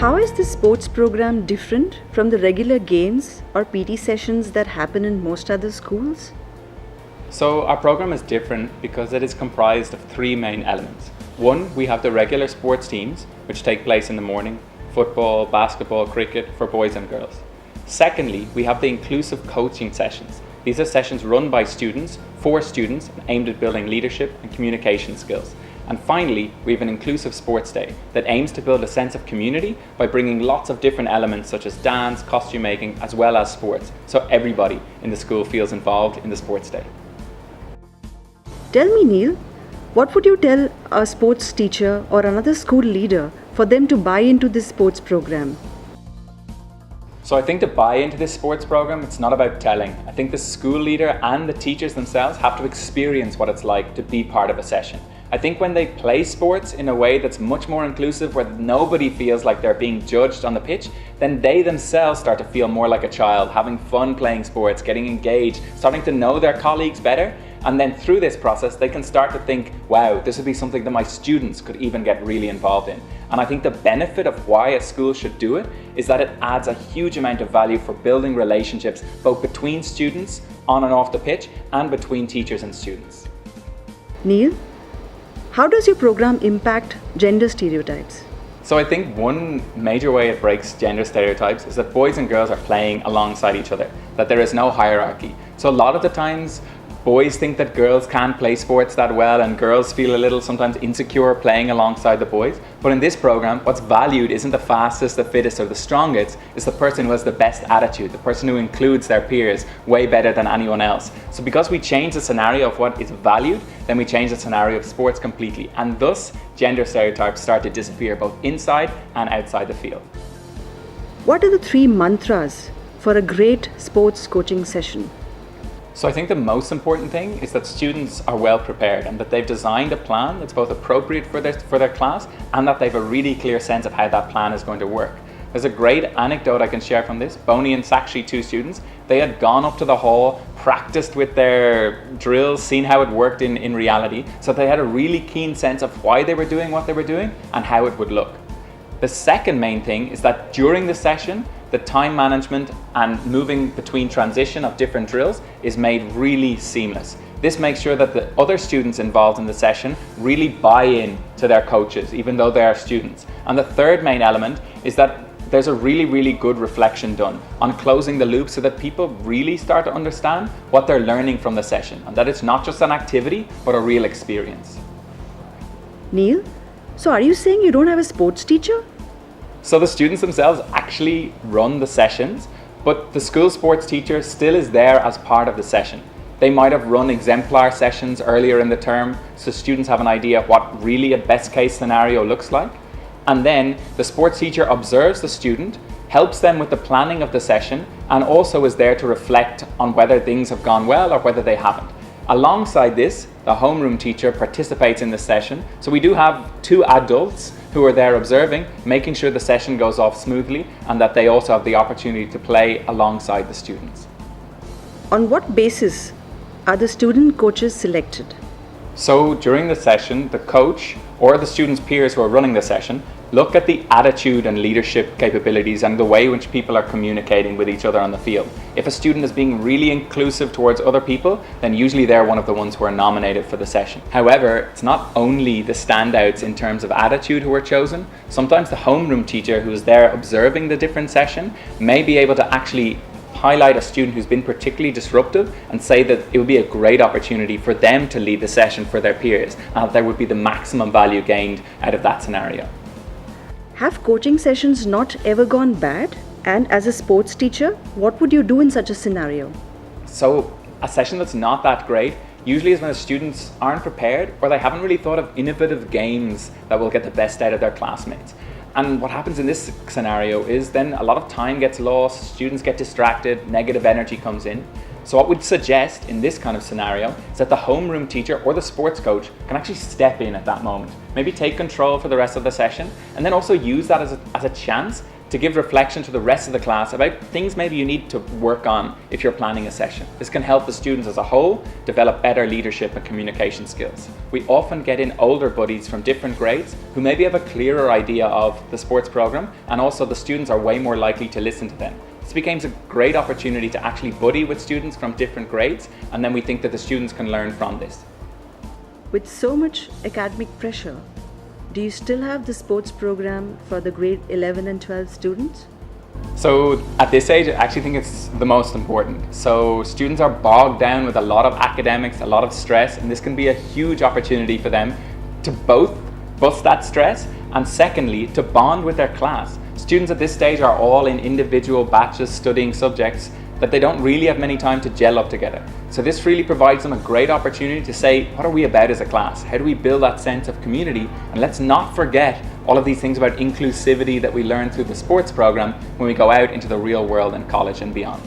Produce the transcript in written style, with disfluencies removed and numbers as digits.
How is this sports program different from the regular games or PT sessions that happen in most other schools? So our program is different because it is comprised of three main elements. One, we have the regular sports teams, which take place in the morning: football, basketball, cricket for boys and girls. Secondly, we have the inclusive coaching sessions. These are sessions run by students, for students, and aimed at building leadership and communication skills. And finally, we have an inclusive sports day that aims to build a sense of community by bringing lots of different elements such as dance, costume making, as well as sports, so everybody in the school feels involved in the sports day. Tell me, Neil, what would you tell a sports teacher or another school leader for them to buy into this sports program? So I think to buy into this sports program, it's not about telling. I think the school leader and the teachers themselves have to experience what it's like to be part of a session. I think when they play sports in a way that's much more inclusive, where nobody feels like they're being judged on the pitch, then they themselves start to feel more like a child, having fun playing sports, getting engaged, starting to know their colleagues better. And then through this process, they can start to think, wow, this would be something that my students could even get really involved in. And I think the benefit of why a school should do it is that it adds a huge amount of value for building relationships, both between students on and off the pitch and between teachers and students. Neil, how does your program impact gender stereotypes? So I think one major way it breaks gender stereotypes is that boys and girls are playing alongside each other, that there is no hierarchy. So a lot of the times, boys think that girls can't play sports that well, and girls feel a little sometimes insecure playing alongside the boys. But in this program, what's valued isn't the fastest, the fittest, or the strongest. It's the person who has the best attitude, the person who includes their peers way better than anyone else. So because we change the scenario of what is valued, then we change the scenario of sports completely. And thus, gender stereotypes start to disappear both inside and outside the field. What are the three mantras for a great sports coaching session? So I think the most important thing is that students are well prepared and that they've designed a plan that's both appropriate for their class, and that they have a really clear sense of how that plan is going to work. There's a great anecdote I can share from this. Bonnie and Sakshi, two students, they had gone up to the hall, practiced with their drills, seen how it worked in reality, so they had a really keen sense of why they were doing what they were doing and how it would look. The second main thing is that during the session, the time management and moving between transition of different drills is made really seamless. This makes sure that the other students involved in the session really buy in to their coaches, even though they are students. And the third main element is that there's a really good reflection done on closing the loop, so that people really start to understand what they're learning from the session, and that it's not just an activity, but a real experience. Neil, so are you saying you don't have a sports teacher? So the students themselves actually run the sessions, but the school sports teacher still is there as part of the session. They might have run exemplar sessions earlier in the term, so students have an idea of what really a best case scenario looks like. And then the sports teacher observes the student, helps them with the planning of the session, and also is there to reflect on whether things have gone well or whether they haven't. Alongside this, the homeroom teacher participates in the session. So we do have two adults who are there observing, making sure the session goes off smoothly, and that they also have the opportunity to play alongside the students. On what basis are the student coaches selected? So during the session, the coach or the students' peers who are running the session look at the attitude and leadership capabilities and the way in which people are communicating with each other on the field. If a student is being really inclusive towards other people, then usually they're one of the ones who are nominated for the session. However, it's not only the standouts in terms of attitude who are chosen. Sometimes the homeroom teacher who is there observing the different session may be able to actually highlight a student who's been particularly disruptive and say that it would be a great opportunity for them to lead the session for their peers, and that there would be the maximum value gained out of that scenario. Have coaching sessions not ever gone bad? And as a sports teacher, what would you do in such a scenario? So a session that's not that great usually is when the students aren't prepared, or they haven't really thought of innovative games that will get the best out of their classmates. And what happens in this scenario is then a lot of time gets lost, students get distracted, negative energy comes in. So what we'd suggest in this kind of scenario is that the homeroom teacher or the sports coach can actually step in at that moment, maybe take control for the rest of the session, and then also use that as a chance to give reflection to the rest of the class about things maybe you need to work on if you're planning a session. This can help the students as a whole develop better leadership and communication skills. We often get in older buddies from different grades who maybe have a clearer idea of the sports program, and also the students are way more likely to listen to them. This becomes a great opportunity to actually buddy with students from different grades, and then we think that the students can learn from this. With so much academic pressure, do you still have the sports program for the grade 11 and 12 students? So at this age, I actually think it's the most important. So students are bogged down with a lot of academics, a lot of stress, and this can be a huge opportunity for them to both bust that stress and secondly, to bond with their class. Students at this stage are all in individual batches studying subjects that they don't really have many time to gel up together. So this really provides them a great opportunity to say, what are we about as a class? How do we build that sense of community? And let's not forget all of these things about inclusivity that we learn through the sports program when we go out into the real world in college and beyond.